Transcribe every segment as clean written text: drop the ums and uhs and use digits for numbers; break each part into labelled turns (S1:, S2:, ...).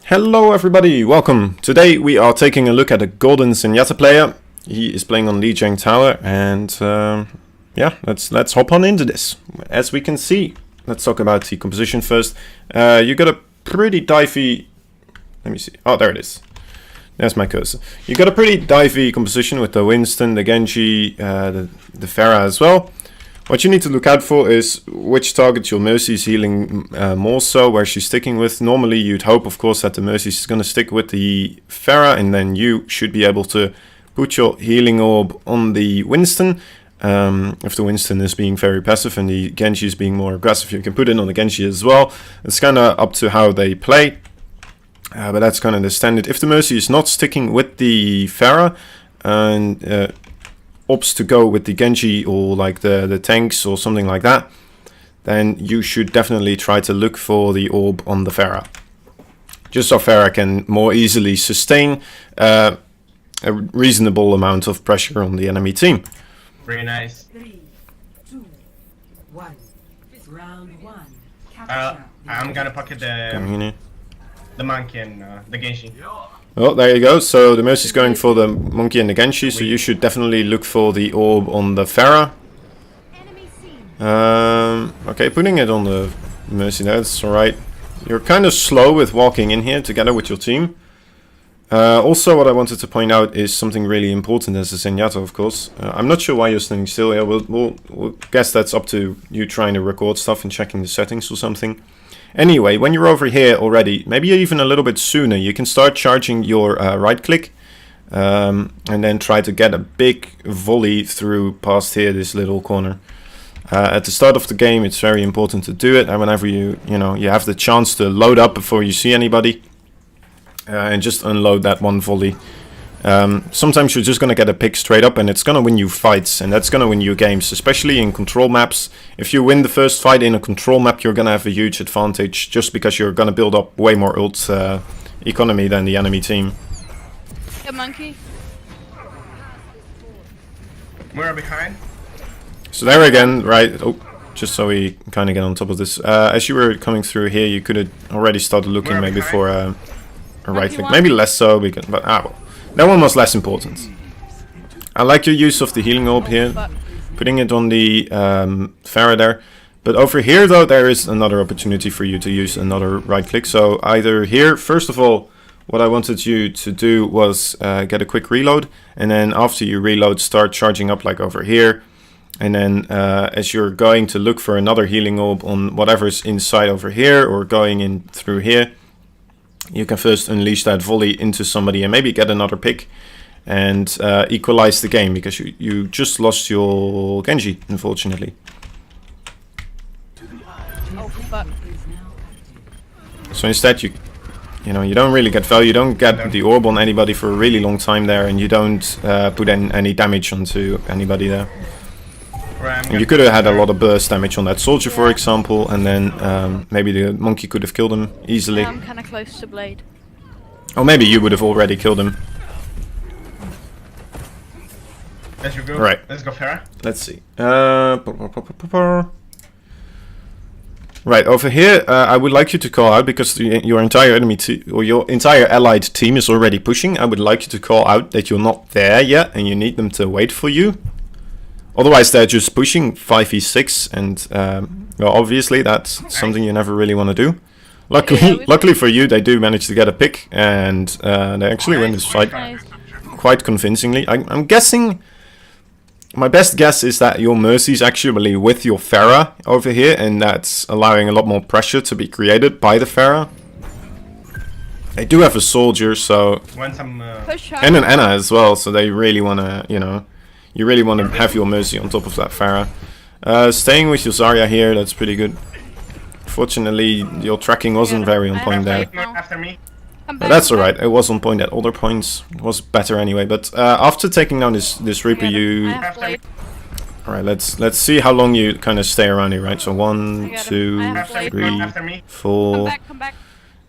S1: Hello everybody, welcome. Today we are taking a look at a golden Zenyatta player. He is playing on Lijiang Tower and yeah, let's hop on into this. As we can see, let's talk about the composition first. You got a pretty divey, let me see, oh there it is. There's my cursor. You got a pretty divey composition with the Winston, the Genji, the Pharah as well. What you need to look out for is which target your Mercy is healing more so, where she's sticking with. Normally you'd hope, of course, that the Mercy is going to stick with the Pharah, and then you should be able to put your healing orb on the Winston. If the Winston is being very passive and the Genji is being more aggressive, you can put it on the Genji as well. It's kind of up to how they play, but that's kind of the standard. If the Mercy is not sticking with the Pharah, and opts to go with the Genji or like the tanks or something like that, then you should definitely try to look for the orb on the Pharah. Just so Pharah can more easily sustain a reasonable amount of pressure on the enemy team.
S2: Very nice.
S3: 3, 2, 1. Round 1.
S2: I'm gonna pocket the monkey and the Genji.
S1: Oh, there you go. So the Mercy is going for the monkey and the Genji, so you should definitely look for the orb on the Pharah. Okay, putting it on the Mercy, that's alright. You're kind of slow with walking in here together with your team. Also, what I wanted to point out is something really important as a Zenyatta, of course. I'm not sure why you're standing still here. We'll guess that's up to you trying to record stuff and checking the settings or something. Anyway, when you're over here already, maybe even a little bit sooner, you can start charging your right click and then try to get a big volley through past here, this little corner. At the start of the game, it's very important to do it, and whenever you have the chance to load up before you see anybody and just unload that one volley. Sometimes you're just going to get a pick straight up and it's going to win you fights, and that's going to win you games, especially in control maps. If you win the first fight in a control map, you're going to have a huge advantage just because you're going to build up way more ult economy than the enemy team.
S4: A monkey.
S2: We're behind.
S1: So there again, right, oh, just so we kind of get on top of this. As you were coming through here, you could have already started looking maybe for a right click. Maybe less so, but well. That one was less important. I like your use of the healing orb here, putting it on the Pharah there. But over here though, there is another opportunity for you to use another right click. So either here, first of all, what I wanted you to do was get a quick reload. And then after you reload, start charging up like over here. And then as you're going to look for another healing orb on whatever's inside over here or going in through here, you can first unleash that volley into somebody and maybe get another pick and equalize the game, because you just lost your Genji, unfortunately.
S4: Oh fuck.
S1: So instead you don't really get value, you don't get the orb on anybody for a really long time there, and you don't put in any damage onto anybody there. And you could have had a lot of burst damage on that soldier, for example, and then maybe the monkey could have killed him easily.
S4: Yeah, I'm kind of close to Blade.
S1: Or maybe you would have already killed him.
S2: Let's go.
S1: Right.
S2: Let's go, Pharah.
S1: Let's see. Right, over here, I would like you to call out, because your entire enemy or your entire allied team is already pushing. I would like you to call out that you're not there yet and you need them to wait for you. Otherwise, they're just pushing 5v6, and well, obviously that's something you never really want to do. Luckily for you, they do manage to get a pick, and they actually win this fight quite convincingly. I'm guessing, my best guess is that your Mercy is actually with your Pharah over here, and that's allowing a lot more pressure to be created by the Pharah. They do have a soldier, so and an Ana as well, so they really want to, you really want to have your Mercy on top of that Pharah. Staying with your Zarya here, that's pretty good. Fortunately, your tracking wasn't very on point there.
S2: After me.
S1: But that's alright, it was on point at other points. It was better anyway, but after taking down this Reaper, you... Alright, let's see how long you kind of stay around here, right? So 1, 2, 3, 4...
S4: Come back.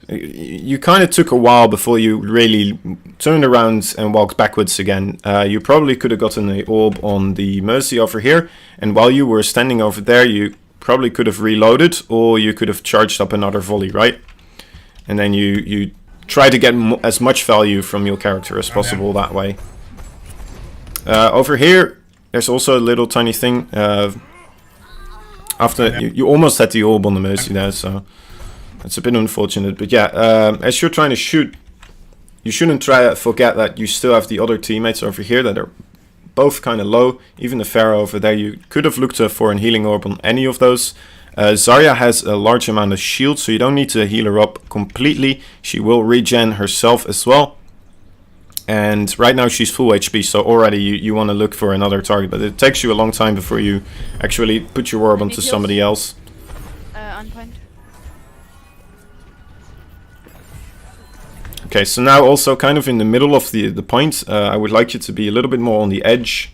S1: You kind of took a while before you really turned around and walked backwards again. You probably could have gotten the orb on the Mercy over here, and while you were standing over there, you probably could have reloaded, or you could have charged up another volley, right? And then you try to get as much value from your character as possible that way. Over here, there's also a little tiny thing. After you almost had the orb on the Mercy there, so it's a bit unfortunate. But yeah, as you're trying to shoot, you shouldn't forget that you still have the other teammates over here that are both kind of low. Even the Pharaoh over there, you could have looked for an healing orb on any of those. Zarya has a large amount of shield, so you don't need to heal her up completely. She will regen herself as well. And right now she's full HP, so already you want to look for another target. But it takes you a long time before you actually put your orb onto somebody else.
S4: Unpinned.
S1: Okay, so now also kind of in the middle of the point, I would like you to be a little bit more on the edge.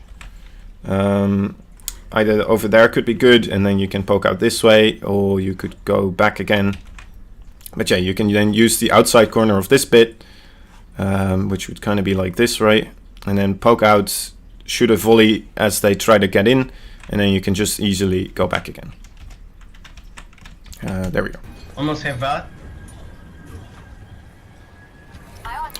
S1: Either over there could be good, and then you can poke out this way, or you could go back again. But yeah, you can then use the outside corner of this bit, which would kind of be like this, right? And then poke out, shoot a volley as they try to get in, and then you can just easily go back again. There we go.
S2: Almost have that.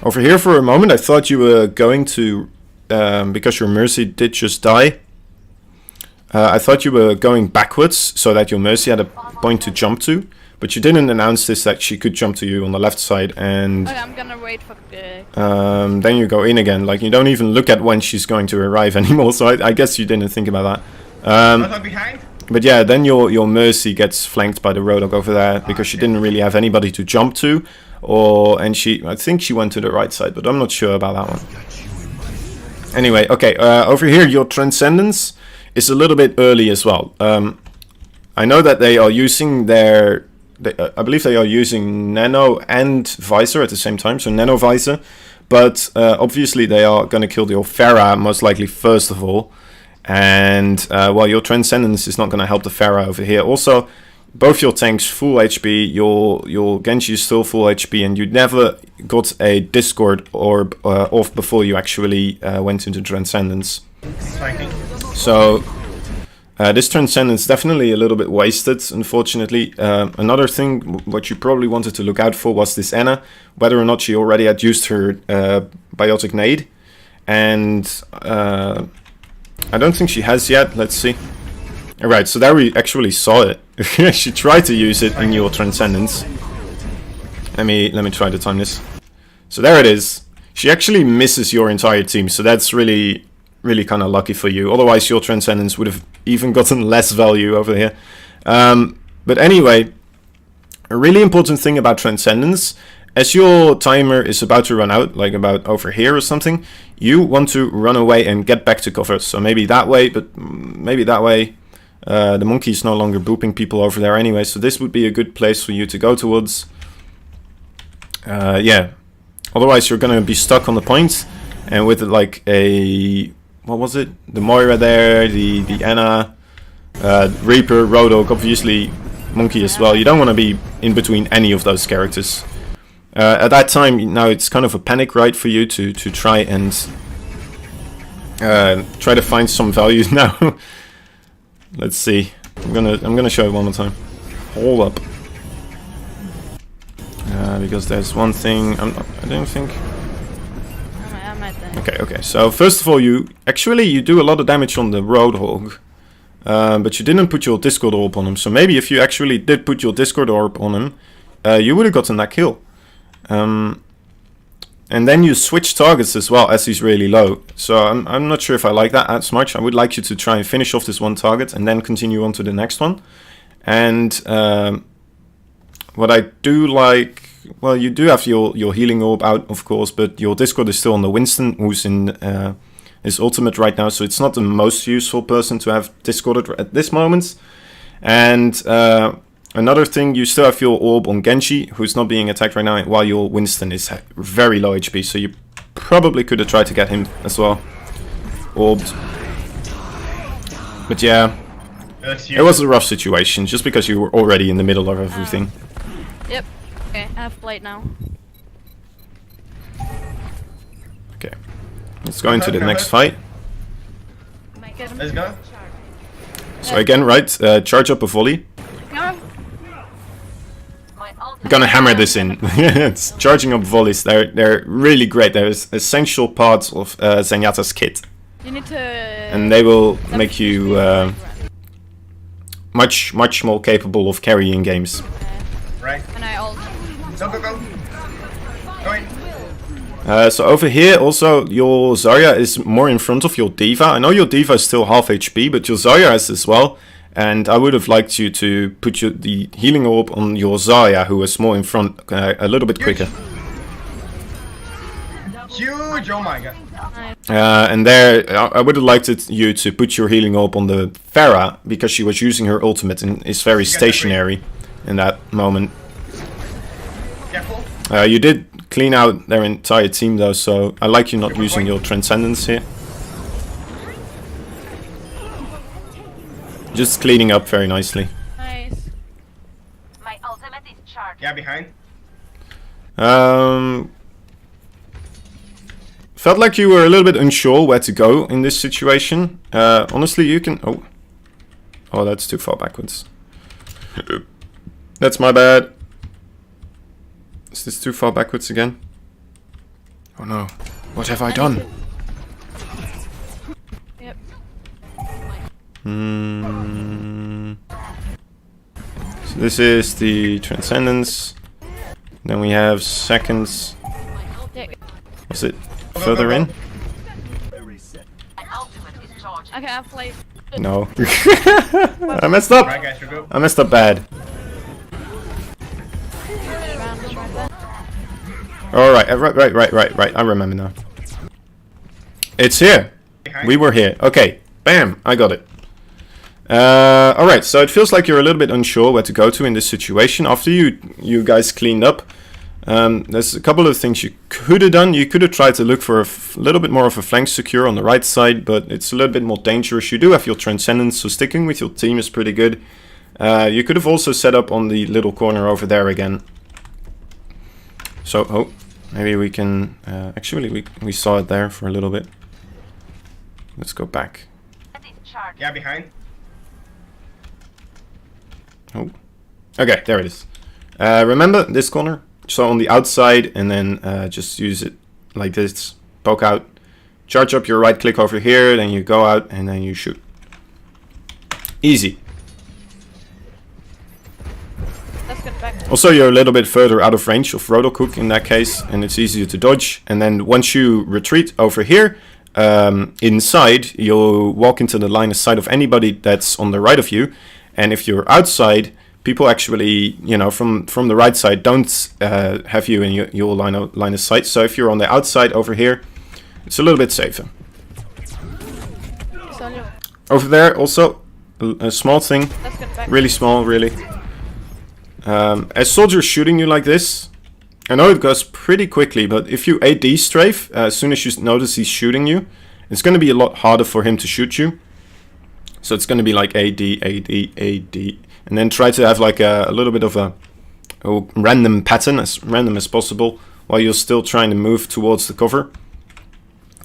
S1: Over here for a moment, I thought you were going to, because your Mercy did just die, I thought you were going backwards so that your Mercy had a point to jump to, but you didn't announce this, that she could jump to you on the left side, and
S4: Okay, I'm gonna wait for
S1: then you go in again. Like, you don't even look at when she's going to arrive anymore, so I guess you didn't think about that.
S2: Behind?
S1: But yeah, then your Mercy gets flanked by the Roadhog over there, because she didn't really have anybody to jump to, I think she went to the right side, but I'm not sure about that one. Anyway, okay, over here your Transcendence is a little bit early as well. I know that they are using I believe they are using Nano and Visor at the same time, so Nano Visor, but obviously they are going to kill the Pharah most likely first of all, and well, your Transcendence is not going to help the Pharah over here. Also, both your tanks full HP, your Genji is still full HP, and you never got a Discord orb off before you actually went into Transcendence. So this Transcendence is definitely a little bit wasted, unfortunately. Another thing what you probably wanted to look out for was this Anna, whether or not she already had used her Biotic Nade, and I don't think she has yet. Let's see. Alright, so there we actually saw it. She tried to use it in your Transcendence. Let me try to time this. So there it is. She actually misses your entire team, so that's really kind of lucky for you. Otherwise your Transcendence would have even gotten less value over here. But anyway, a really important thing about Transcendence, as your timer is about to run out, like about over here or something, you want to run away and get back to cover. So maybe that way, but maybe that way. The monkey is no longer booping people over there anyway, so this would be a good place for you to go towards. Yeah, otherwise you're gonna be stuck on the point, and with like a, what was it? The Moira there, the Anna, Reaper, Roadhog, obviously monkey as well. You don't want to be in between any of those characters. At that time, now it's kind of a panic, right, for you to try and try to find some value now. Let's see. I'm gonna show it one more time. Hold up. Because there's one thing I don't think.
S4: I might die.
S1: Okay. So first of all, you do a lot of damage on the Roadhog, but you didn't put your Discord orb on him. So maybe if you actually did put your Discord orb on him, you would have gotten that kill. And then you switch targets as well as he's really low. So I'm not sure if I like that as much. I would like you to try and finish off this one target and then continue on to the next one. And what I do like, well, you do have your healing orb out, of course, but your Discord is still on the Winston, who's in his ultimate right now. So it's not the most useful person to have Discorded at this moment. And another thing, you still have your orb on Genji, who's not being attacked right now, while your Winston is very low HP, so you probably could have tried to get him as well. Orbed. But yeah, it was a rough situation, just because you were already in the middle of everything.
S4: Yep. Okay, I have Blade now.
S1: Okay, let's go into the next fight.
S2: Let's go.
S1: So again, right, charge up a volley.
S4: No.
S3: My ult
S1: I'm gonna hammer this in. It's charging up volleys. They're really great. They're essential parts of Zenyatta's kit,
S4: You need to.
S1: and they will make you much more capable of carrying games.
S2: Right.
S4: And I ult.
S2: Go. Go in.
S1: So over here also your Zarya is more in front of your D.Va. I know your D.Va is still half HP, but your Zarya is as well. And I would have liked you to put the healing orb on your Zarya, who is more in front, a little bit quicker.
S2: Huge! Oh my god.
S1: And there, I would have liked you to put your healing orb on the Pharah, because she was using her ultimate and is very stationary in that moment.
S2: Careful.
S1: You did clean out their entire team though, so I like you not using your Transcendence here. Just cleaning up very nicely.
S4: Nice.
S5: My ultimate is charged.
S2: Yeah, behind.
S1: Felt like you were a little bit unsure where to go in this situation. Honestly, you can... Oh, that's too far backwards. That's my bad. Is this too far backwards again? Oh no. What have I done?
S4: Yep.
S1: So this is the Transcendence. Then we have seconds.
S4: Yeah.
S1: Was it further in?
S5: My ultimate is charged.
S4: Okay, I've played.
S1: No. I messed up.
S2: Right, guys, you go.
S1: I messed up bad. Alright, right. I remember now. It's here.
S2: Behind.
S1: We were here. Okay. Bam. I got it. Alright, so it feels like you're a little bit unsure where to go to in this situation. After you guys cleaned up, there's a couple of things you could have done. You could have tried to look for a little bit more of a flank secure on the right side, but it's a little bit more dangerous. You do have your Transcendence, so sticking with your team is pretty good. You could have also set up on the little corner over there again. So, maybe we can... actually, we saw it there for a little bit. Let's go back.
S5: That is charged.
S2: Yeah, behind.
S1: Oh. Okay, there it is. Remember this corner? So on the outside, and then just use it like this. Poke out. Charge up your right click over here, then you go out, and then you shoot. Easy.
S4: Let's get back.
S1: Also, you're a little bit further out of range of Rotocook in that case, and it's easier to dodge. And then once you retreat over here, inside, you'll walk into the line of sight of anybody that's on the right of you. And if you're outside, people actually, you know, from the right side don't have you in your line of sight. So if you're on the outside over here, it's a little bit safer. Over there, also, a small thing.
S4: Let's get back.
S1: Really small, really. As soldiers shooting you like this, I know it goes pretty quickly, but if you AD strafe, as soon as you notice he's shooting you, it's going to be a lot harder for him to shoot you. So it's going to be like AD, and then try to have like a little bit of a random pattern, as random as possible, while you're still trying to move towards the cover.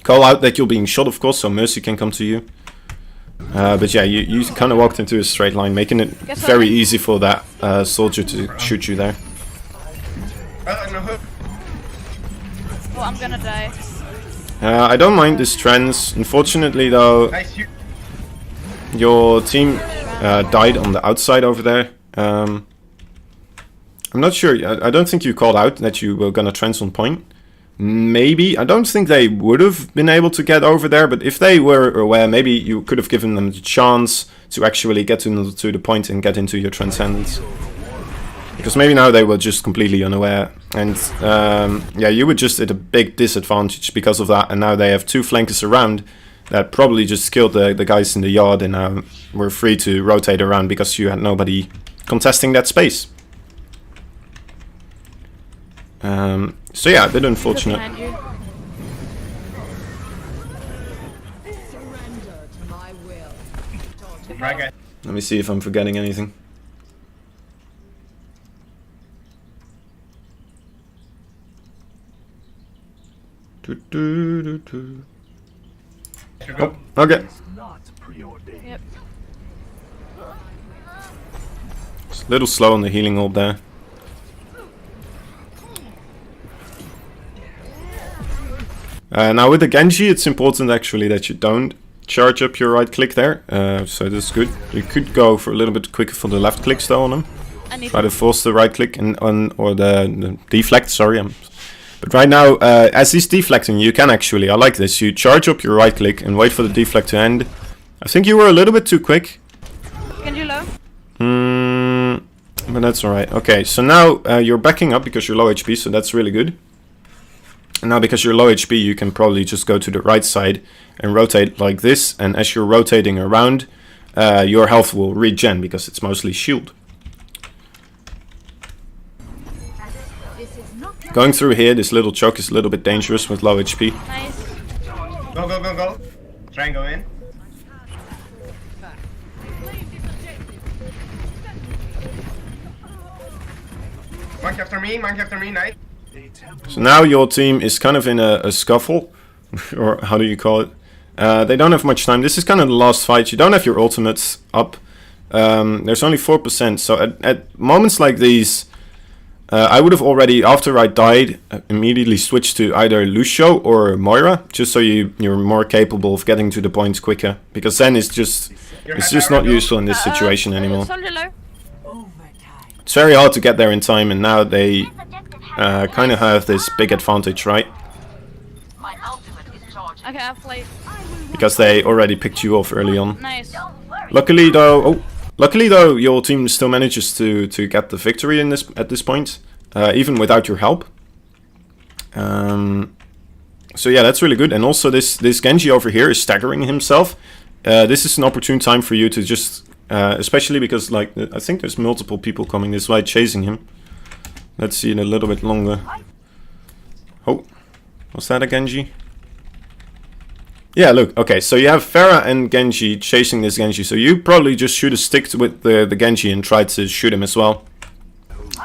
S1: Call out that you're being shot, of course, so Mercy can come to you. But yeah, you kind of walked into a straight line, making it very easy for that soldier to shoot you there.
S2: No.
S4: Oh, I'm gonna die.
S1: I don't mind this trends. Unfortunately, though,
S2: Nice.
S1: your team died on the outside over there. I'm not sure. I don't think you called out that you were gonna trans on point. Maybe. I don't think they would have been able to get over there, but if they were aware, maybe you could have given them the chance to actually get to the point and get into your Transcendence. Because maybe now they were just completely unaware. And yeah, you were just at a big disadvantage because of that, and now they have two flankers around that probably just killed the guys in the yard, and now were free to rotate around because you had nobody contesting that space. So yeah, a bit unfortunate.
S4: Behind you.
S2: Right, guys.
S1: Let me see if I'm forgetting anything. Oh, okay.
S4: Yep.
S1: It's a little slow on the healing orb there. Now with the Genji, it's important actually that you don't charge up your right click there. So that's good. You could go for a little bit quicker for the left clicks though on him. Try to force the right click and or the deflect. Sorry, but right now as he's deflecting, you can actually. I like this. You charge up your right click and wait for the deflect to end. I think you were a little bit too quick.
S4: Genji low.
S1: But that's alright. Okay, so now you're backing up because you're low HP, so that's really good. And now because you're low HP, you can probably just go to the right side and rotate like this. And as you're rotating around, your health will regen because it's mostly shield. Going through here, this little choke is a little bit dangerous with low HP.
S4: Nice.
S2: Go, go, go, go. Try and go in. Monk after me, nice.
S1: So now your team is kind of in a scuffle, or how do you call it? They don't have much time. This is kind of the last fight. You don't have your ultimates up. There's only 4%, so at moments like these, I would have already, after I died, immediately switched to either Lucio or Moira, just so you're more capable of getting to the points quicker. Because then it's just not useful in this situation anymore.
S4: Soldier low.
S1: It's very hard to get there in time, and now they kind of have this big advantage, right?
S5: My ultimate is charged.
S4: Okay, I've played.
S1: Because they already picked you off early on.
S4: Nice.
S1: Luckily though, your team still manages to get the victory in at this point, even without your help. So yeah, that's really good. And also this Genji over here is staggering himself. This is an opportune time for you to just, especially because like I think there's multiple people coming this way chasing him. Let's see it a little bit longer. Oh, was that a Genji? Yeah, look, okay, so you have Pharah and Genji chasing this Genji, so you probably just should have sticked with the Genji and tried to shoot him as well.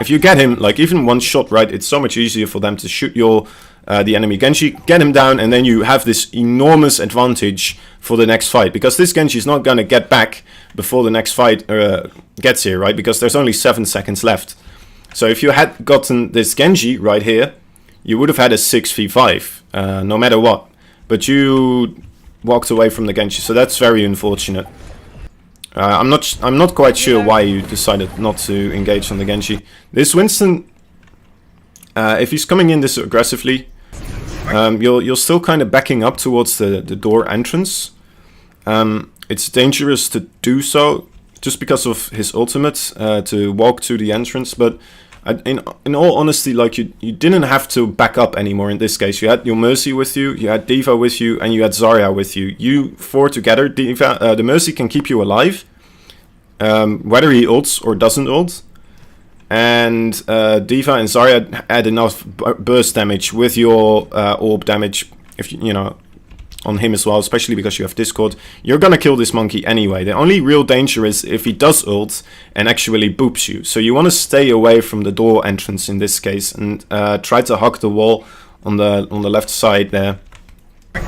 S1: If you get him, like even one shot, right, it's so much easier for them to shoot the enemy Genji, get him down, and then you have this enormous advantage for the next fight. Because this Genji is not going to get back before the next fight gets here, right, because there's only 7 seconds left. So if you had gotten this Genji right here, you would have had a 6v5, no matter what. But you walked away from the Genji, so that's very unfortunate. I'm not quite sure why you decided not to engage on the Genji. This Winston, if he's coming in this aggressively, you're still kind of backing up towards the door entrance. It's dangerous to do so just because of his ultimate to walk to the entrance, but in all honesty, like you didn't have to back up anymore in this case. You had your Mercy with you, you had D.Va with you, and you had Zarya with you. You four together, D.Va, the Mercy can keep you alive, whether he ults or doesn't ult. And D.Va and Zarya add enough burst damage with your orb damage, if you know, on him as well, especially because you have Discord. You're gonna kill this monkey anyway. The only real danger is if he does ult and actually boops you. So you want to stay away from the door entrance in this case and try to hug the wall on the left side there.
S5: My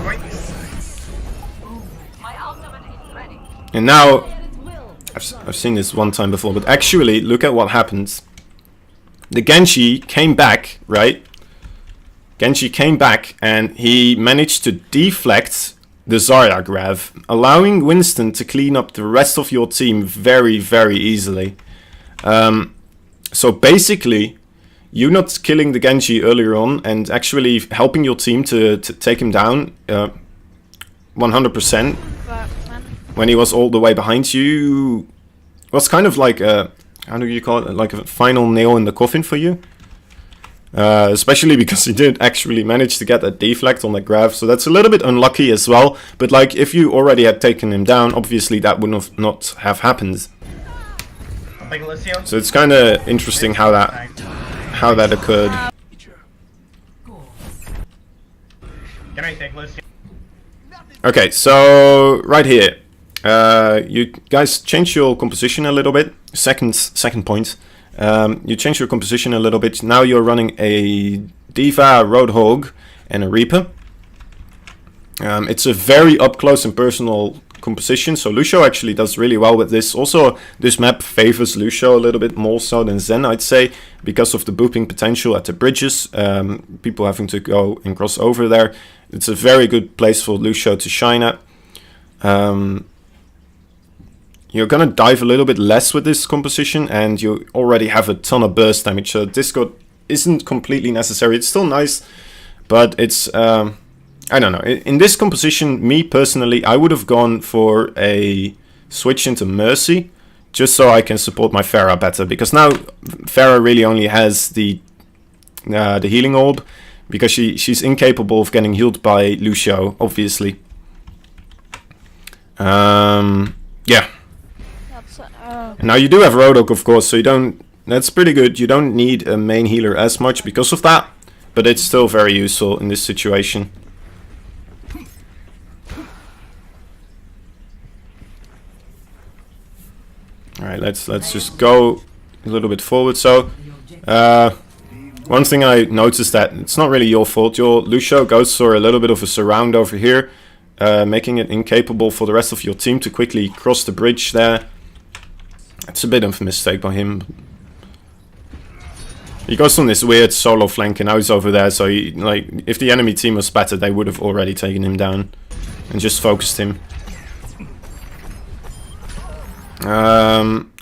S5: ultimate is ready.
S1: And now I've seen this one time before, but actually look at what happened. The Genji came back, right? Genji came back and he managed to deflect the Zarya grab, allowing Winston to clean up the rest of your team very, very easily. So basically, you not killing the Genji earlier on and actually helping your team to take him down 100% when he was all the way behind you was kind of like a, how do you call it, like a final nail in the coffin for you. Especially because he did actually manage to get a deflect on the grab, so that's a little bit unlucky as well. But like, if you already had taken him down, obviously that would not have happened. So it's kind of interesting how that occurred.
S2: Can I take Lucio?
S1: Okay, so right here, you guys change your composition a little bit. Second point. You change your composition a little bit. Now you're running a D.Va, Roadhog, and a Reaper. It's a very up close and personal composition. So Lucio actually does really well with this. Also, this map favors Lucio a little bit more so than Zen, I'd say, because of the booping potential at the bridges. People having to go and cross over there. It's a very good place for Lucio to shine at. You're gonna dive a little bit less with this composition, and you already have a ton of burst damage, so Discord isn't completely necessary. It's still nice, but it's, I don't know. In this composition, me personally, I would have gone for a switch into Mercy, just so I can support my Pharah better, because now Pharah really only has the healing orb, because she's incapable of getting healed by Lucio, obviously. Yeah. Now you do have Rodok, of course, so you don't. That's pretty good. You don't need a main healer as much because of that, but it's still very useful in this situation. All right, let's just go a little bit forward. So, one thing I noticed that it's not really your fault. Your Lucio goes for a little bit of a surround over here, making it incapable for the rest of your team to quickly cross the bridge there. It's a bit of a mistake by him. He goes on this weird solo flank and now he's over there, so he, like, if the enemy team was better, they would have already taken him down and just focused him.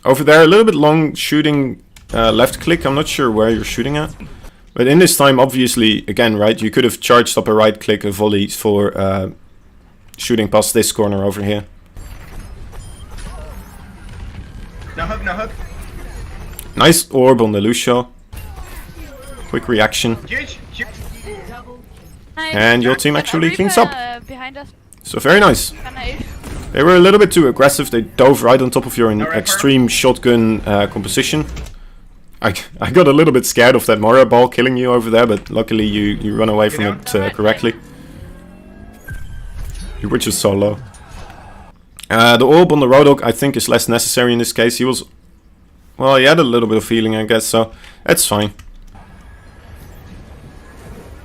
S1: Over there, a little bit long shooting left click. I'm not sure where you're shooting at. But in this time, obviously, again, right, you could have charged up a right click, a volley for shooting past this corner over here.
S2: No hook, no hook.
S1: Nice orb on the Lucio. Quick reaction.
S2: Huge, huge.
S4: Nice.
S1: And your team actually cleans up.
S4: Behind us.
S1: So very nice. They were a little bit too aggressive. They dove right on top of your extreme shotgun composition. I got a little bit scared of that Mora ball killing you over there, but luckily you run away from it correctly. You were just so low. The orb on the Rodok I think is less necessary in this case. He was... Well, he had a little bit of healing, I guess, so that's fine.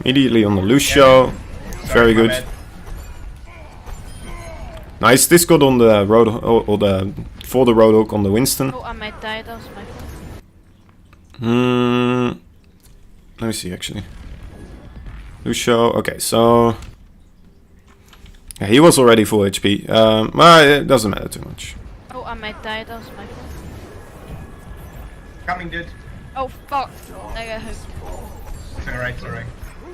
S1: Immediately on the Lucio. Very good. Nice discord on the Rodok, or the for the Rodok on the Winston.
S4: Oh, I might die. That was my fault.
S1: Let me see actually. Lucio. Okay, so yeah, he was already full HP. Well, it doesn't matter too much.
S4: Oh, I might die. That was my fault.
S2: Coming, dude.
S4: Oh fuck! I got hooked.
S2: To the right, sorry.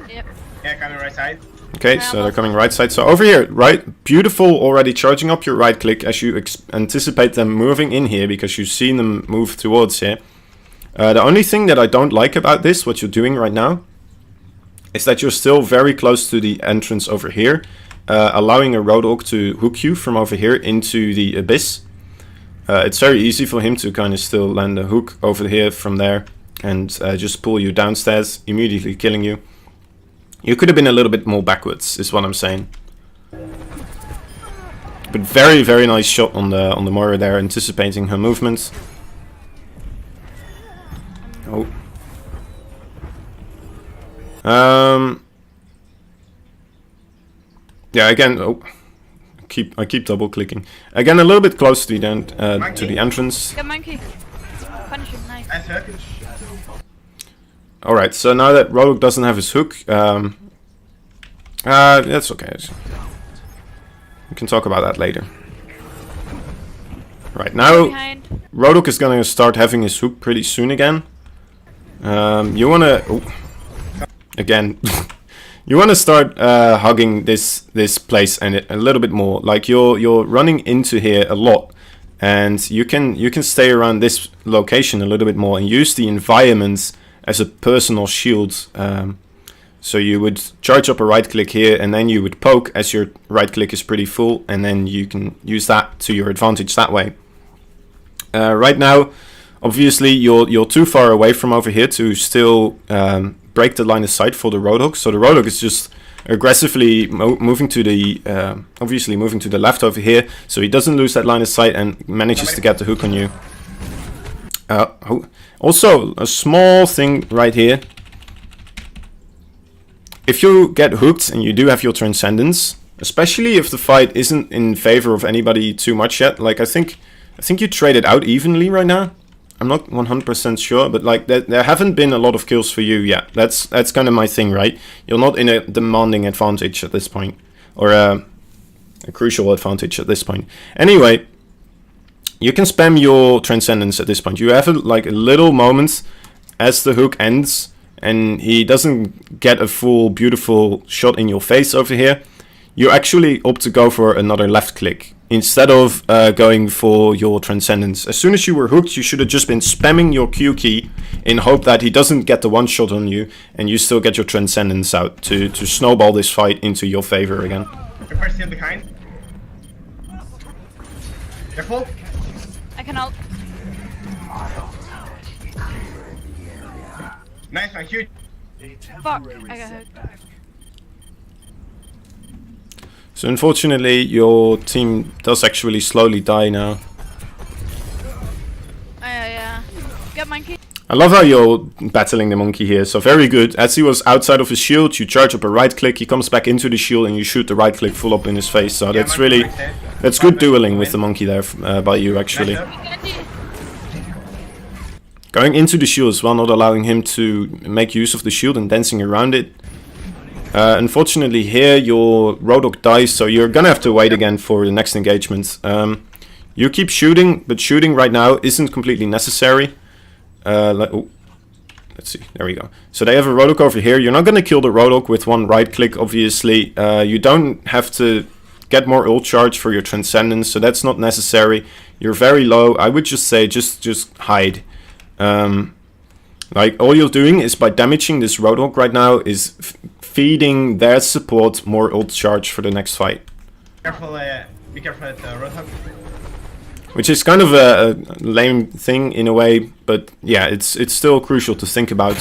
S4: Yep.
S2: Yeah, coming right side.
S1: Okay, so they're coming right side. So over here, right? Beautiful, already charging up your right click as you anticipate them moving in here because you've seen them move towards here. The only thing that I don't like about this, what you're doing right now, is that you're still very close to the entrance over here, allowing a Rodok to hook you from over here into the abyss. It's very easy for him to kind of still land a hook over here from there and just pull you downstairs, immediately killing you. You could have been a little bit more backwards, is what I'm saying. But very, very nice shot on the Moira there, anticipating her movements. Oh. Yeah, again. Oh, I keep double clicking. Again, a little bit close to the entrance.
S4: Got monkey. Punish him, nice.
S2: Nice hook.
S1: Alright, so now that Rodok doesn't have his hook, that's okay. We can talk about that later. Right, now Rodok is gonna start having his hook pretty soon again. You wanna... Oh, again... You wanna start hugging this place and a little bit more. Like you're running into here a lot. And you can stay around this location a little bit more and use the environments as a personal shield. So you would charge up a right click here and then you would poke as your right click is pretty full, and then you can use that to your advantage that way. Right now, obviously you're too far away from over here to still break the line of sight for the Rodok. So the Rodok is just aggressively moving to the obviously moving to the left over here, so he doesn't lose that line of sight and manages to get the hook on you. Also, a small thing right here. If you get hooked and you do have your Transcendence, especially if the fight isn't in favor of anybody too much yet. Like I think you trade it out evenly right now. I'm not 100% sure, but like there haven't been a lot of kills for you yet. That's kind of my thing, right? You're not in a demanding advantage at this point, or a crucial advantage at this point. Anyway, you can spam your Transcendence at this point. You have like a little moment as the hook ends, and he doesn't get a full beautiful shot in your face over here. You actually opt to go for another left click instead of going for your Transcendence. As soon as you were hooked, you should have just been spamming your Q key in hope that he doesn't get the one shot on you, and you still get your Transcendence out to snowball this fight into your favor again.
S2: The first hit behind. Careful.
S4: I can ult.
S2: Nice one, huge.
S4: Fuck, I got hooked.
S1: So unfortunately, your team does actually slowly die now.
S4: Yeah. Get monkey.
S1: I love how you're battling the monkey here, so very good. As he was outside of his shield, you charge up a right click, he comes back into the shield, and you shoot the right click full up in his face. So that's really, that's good dueling with the monkey there by you actually. Going into the shield as well, not allowing him to make use of the shield and dancing around it. Unfortunately here your Roadhog dies, so you're gonna have to wait again for the next engagement. You keep shooting, but shooting right now isn't completely necessary. Let's see, there we go. So they have a Roadhog over here. You're not gonna kill the Roadhog with one right click, obviously. You don't have to get more ult charge for your Transcendence, so that's not necessary. You're very low. I would just say just hide. Like all you're doing is by damaging this Roadhog right now is feeding their support more ult charge for the next fight.
S2: Careful, be careful at Roadhog.
S1: Which is kind of a lame thing in a way, but yeah, it's still crucial to think about.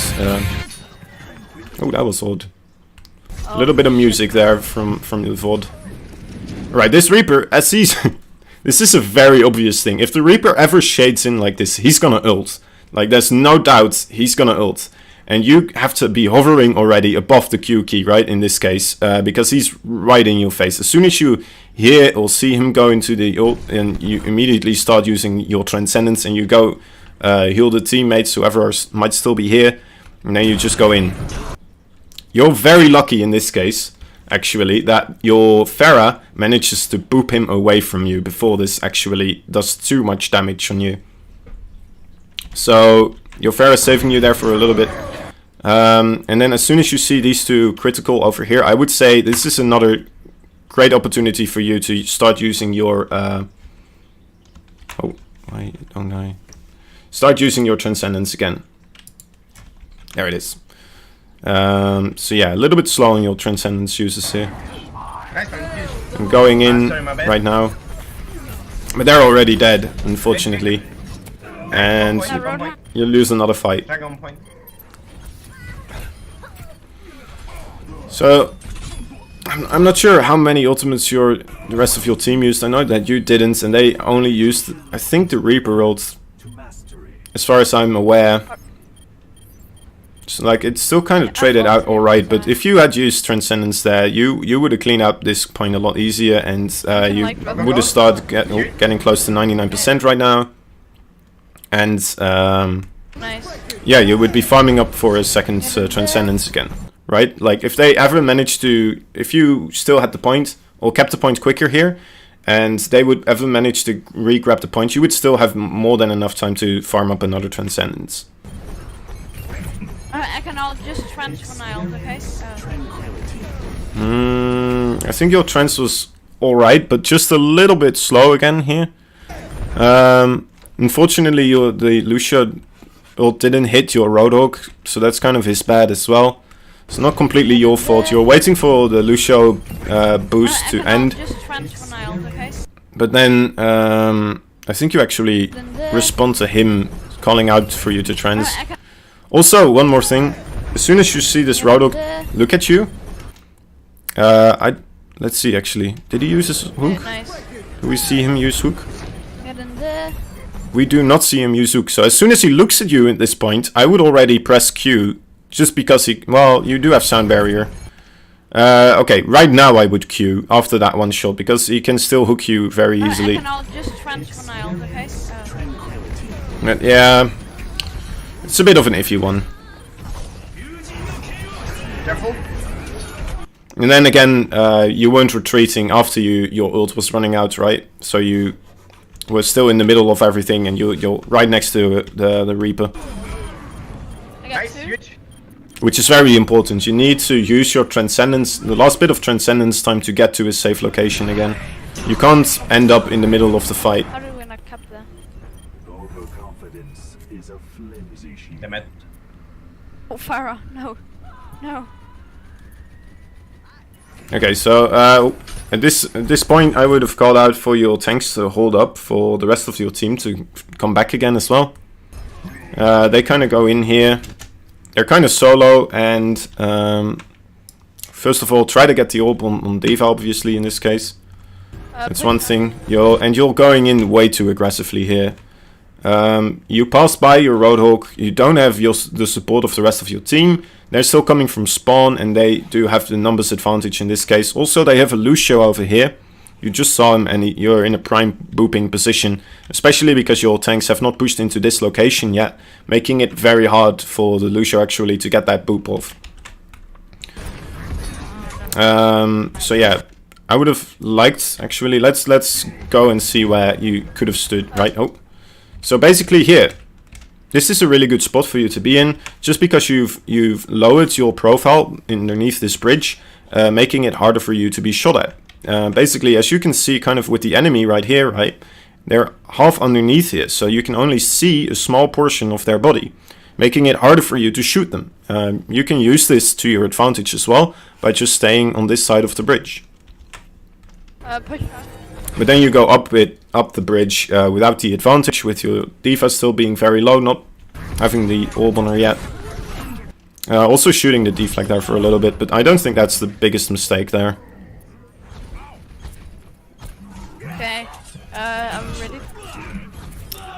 S1: Oh, that was odd. A little bit of music there from the VOD. Right, this Reaper, as he's... this is a very obvious thing. If the Reaper ever shades in like this, he's gonna ult. Like, there's no doubt he's gonna ult. And you have to be hovering already above the Q key, right, in this case, because he's right in your face. As soon as you hear or see him go into the ult, and you immediately start using your Transcendence, and you go heal the teammates, whoever might still be here, and then you just go in. You're very lucky in this case, actually, that your Pharah manages to boop him away from you before this actually does too much damage on you. So your Pharah saving you there for a little bit. And then as soon as you see these two critical over here, I would say this is another great opportunity for you to start using your... oh, why don't I... Start using your Transcendence again. There it is. So yeah, a little bit slow on your Transcendence uses here. I'm going in right now. But they're already dead, unfortunately. And you lose another fight. So, I'm not sure how many ultimates the rest of your team used. I know that you didn't, and they only used, I think, the Reaper ult, as far as I'm aware. So, like, it's still kind of traded out alright, but if you had used Transcendence there, you would have cleaned up this point a lot easier, and you would have started getting close to 99% right now. And,
S4: Nice.
S1: yeah, you would be farming up for a second Transcendence again. Right? Like, if they ever managed to... If you still had the point, or kept the point quicker here, and they would ever manage to re-grab the point, you would still have more than enough time to farm up another Transcendence.
S4: I can all just transfer my ult, okay?
S1: I think your trans was alright, but just a little bit slow again here. Unfortunately, the Lucio ult didn't hit your Roadhog, so that's kind of his bad as well. It's not completely your fault. You're waiting for the Lucio boost to end. But then I think you actually respond to him calling out for you to trans. Also, one more thing. As soon as you see this Roadhog look at you, let's see actually. Did he use his hook? Do we see him use hook? We do not see him use hook. So as soon as he looks at you at this point, I would already press Q. Just because he... Well, you do have sound barrier. Okay, right now I would Q after that one shot because he can still hook you very easily.
S4: And I'll just transfer my ult, okay?
S1: But yeah, it's a bit of an iffy one.
S2: Careful.
S1: And then again, you weren't retreating after your ult was running out, right? So you were still in the middle of everything, and you're right next to the Reaper,
S4: I got
S2: Nice,
S4: 2.
S2: huge.
S1: which is very important. You need to use your Transcendence, the last bit of Transcendence time, to get to a safe location again. You can't end up in the middle of the fight.
S4: How did we not cap there?
S6: Overconfidence is a flimsy shield.
S2: Damn it.
S4: Oh, Farah, no. No.
S1: Okay, so at this point, I would have called out for your tanks to hold up for the rest of your team to come back again as well. They kind of go in here. They're kind of solo, and first of all, try to get the orb on Diva, obviously, in this case. That's one thing. You're going in way too aggressively here. You pass by your Roadhog. You don't have the support of the rest of your team. They're still coming from spawn, and they do have the numbers advantage in this case. Also, they have a Lucio over here. You just saw him, and you're in a prime booping position, especially because your tanks have not pushed into this location yet, making it very hard for the Lucio actually to get that boop off. So yeah, I would have liked, actually, let's go and see where you could have stood, right? Oh, so basically here, this is a really good spot for you to be in, just because you've lowered your profile underneath this bridge, making it harder for you to be shot at. Basically, as you can see, kind of with the enemy right here, right, they're half underneath here, so you can only see a small portion of their body, making it harder for you to shoot them. You can use this to your advantage as well by just staying on this side of the bridge.
S4: Push back.
S1: But then you go up the bridge without the advantage, with your Diva still being very low, not having the orb on her yet. Also shooting the deflect there for a little bit, but I don't think that's the biggest mistake there.
S4: Okay. I'm ready.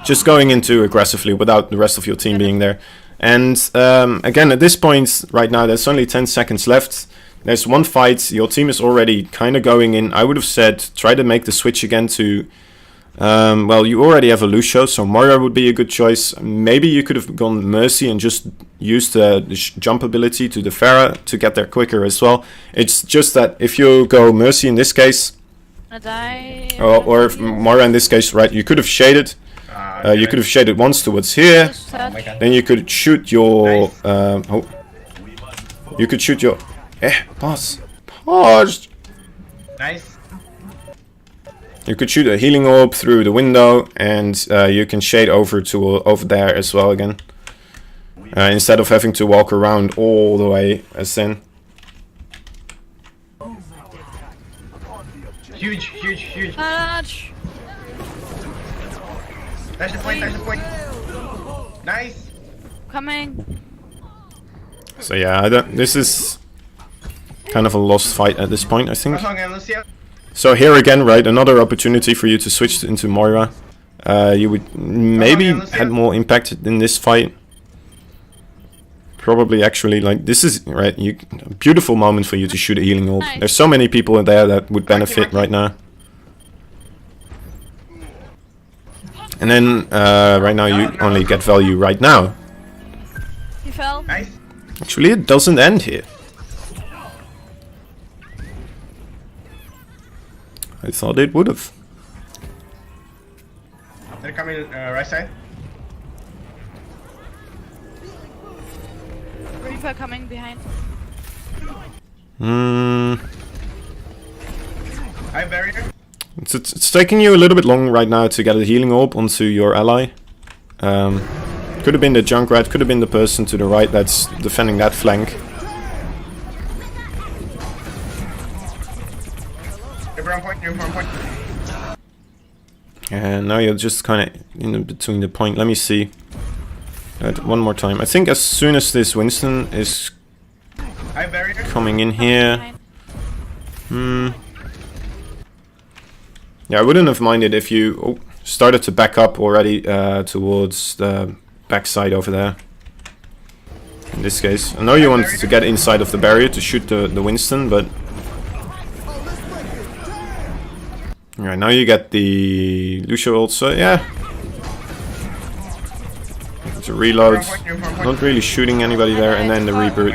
S1: Just going into aggressively without the rest of your team being there. And again, at this point right now, there's only 10 seconds left. There's one fight, your team is already kind of going in. I would have said try to make the switch again to... well, you already have a Lucio, so Moira would be a good choice. Maybe you could have gone Mercy and just used the jump ability to the Pharah to get there quicker as well. It's just that if you go Mercy in this case,
S4: I die.
S1: or if Moira in this case, right, you could have shaded. You could have shaded once towards here.
S2: Oh my god.
S1: Then you could shoot your...
S2: Nice.
S1: you could shoot your... Pause. Pause!
S2: Nice.
S1: You could shoot a healing orb through the window, and you can shade over to over there as well again. Instead of having to walk around all the way as in.
S2: Huge, huge, huge.
S4: Touch.
S2: Dash the point, dash the point. Nice.
S4: Coming.
S1: So yeah, this is kind of a lost fight at this point, I think.
S2: Kozan and Lucio.
S1: So here again, right, another opportunity for you to switch into Moira. You would maybe had more impact in this fight. Probably actually, like, this is, right, a beautiful moment for you to shoot a healing orb.
S4: Nice.
S1: There's so many people in there that would benefit right now. And then, right now you only get value right now.
S4: He fell.
S2: Nice.
S1: Actually, it doesn't end here. I thought it would have.
S2: They're coming right side.
S4: Reaper coming behind.
S2: High barrier.
S1: It's taking you a little bit long right now to get a healing orb onto your ally. Could have been the Junkrat, could have been the person to the right that's defending that flank.
S2: You're on point, you're on point.
S1: And now you're just kind of in between the point. Let me see. One more time. I think as soon as this Winston is
S2: High barrier.
S1: coming in here...
S4: Behind.
S1: Yeah, I wouldn't have minded if you started to back up already towards the backside over there. this case. I know you want to get inside of the barrier to shoot the Winston, but... Alright, now you get the Lucio ult, so yeah. To reload, not really shooting anybody there, and then the Reaper,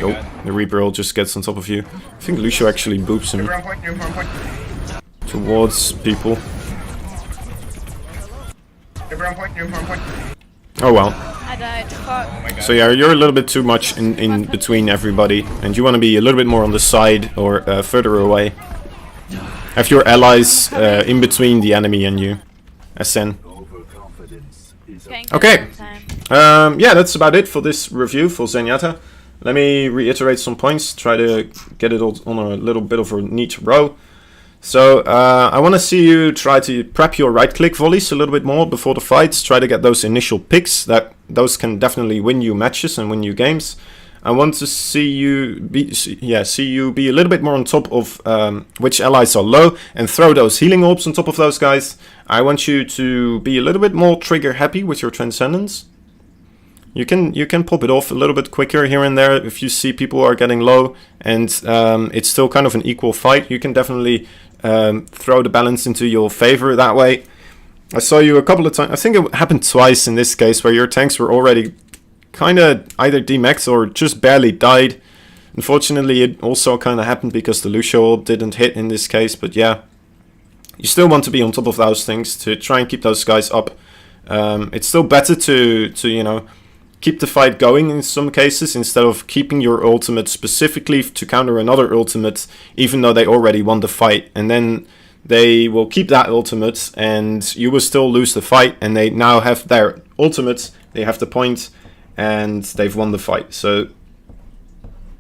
S1: the Reaper ult just gets on top of you. I think Lucio actually boops him towards people. Oh well.
S4: I died. Fuck.
S1: So yeah, you're a little bit too much in between everybody, and you want to be a little bit more on the side or further away. Have your allies in between the enemy and you. SN. Okay. Yeah, that's about it for this review for Zenyatta. Let me reiterate some points, try to get it all on a little bit of a neat row. So, I want to see you try to prep your right-click volleys a little bit more before the fights. Try to get those initial picks. Those can definitely win you matches and win you games. I want to see you be a little bit more on top of which allies are low and throw those healing orbs on top of those guys. I want you to be a little bit more trigger happy with your transcendence. You can pop it off a little bit quicker here and there if you see people are getting low and it's still kind of an equal fight. You can definitely throw the balance into your favor that way. I saw you a couple of times. I think it happened twice in this case where your tanks were already kind of either demaxed or just barely died. Unfortunately, it also kind of happened because the Lucio ult didn't hit in this case. But yeah, you still want to be on top of those things to try and keep those guys up. It's still better to you know, keep the fight going in some cases instead of keeping your ultimate specifically to counter another ultimate, even though they already won the fight. And then they will keep that ultimate and you will still lose the fight, and they now have their ultimate, they have the point, and they've won the fight. So,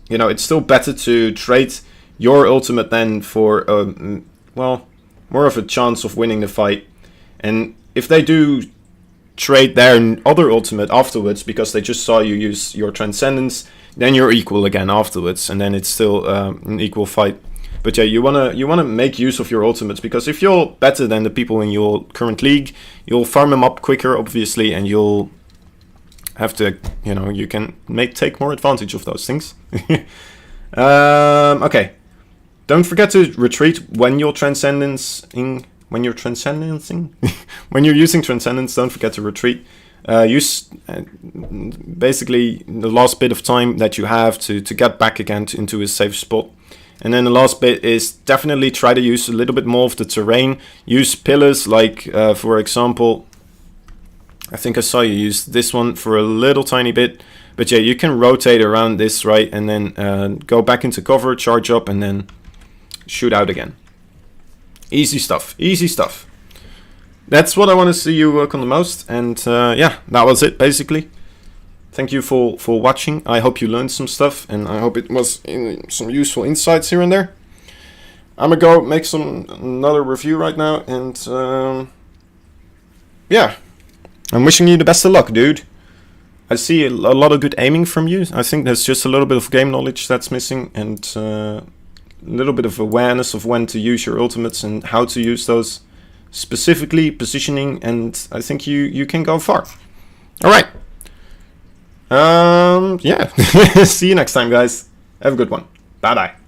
S1: you know, it's still better to trade your ultimate then for, well, more of a chance of winning the fight. And if they do trade their other ultimate afterwards because they just saw you use your transcendence, then you're equal again afterwards, and then it's still an equal fight. But yeah, you wanna make use of your ultimates, because if you're better than the people in your current league, you'll farm them up quicker, obviously, and you'll have to, you know, you can take more advantage of those things. Okay, don't forget to retreat when you're transcendencing. When you're transcendencing, when you're using transcendence, don't forget to retreat. Use basically the last bit of time that you have to get back again into a safe spot. And then the last bit is definitely try to use a little bit more of the terrain. Use pillars like, for example, I think I saw you use this one for a little tiny bit. But yeah, you can rotate around this, right? And then go back into cover, charge up, and then shoot out again. Easy stuff, easy stuff. That's what I want to see you work on the most. And yeah, that was it basically. Thank you for watching. I hope you learned some stuff, and I hope it was some useful insights here and there. I'm gonna go make another review right now, and yeah, I'm wishing you the best of luck, dude. I see a lot of good aiming from you. I think there's just a little bit of game knowledge that's missing, and a little bit of awareness of when to use your ultimates and how to use those, specifically positioning, and I think you can go far. All right. Yeah. See you next time, guys. Have a good one. Bye bye.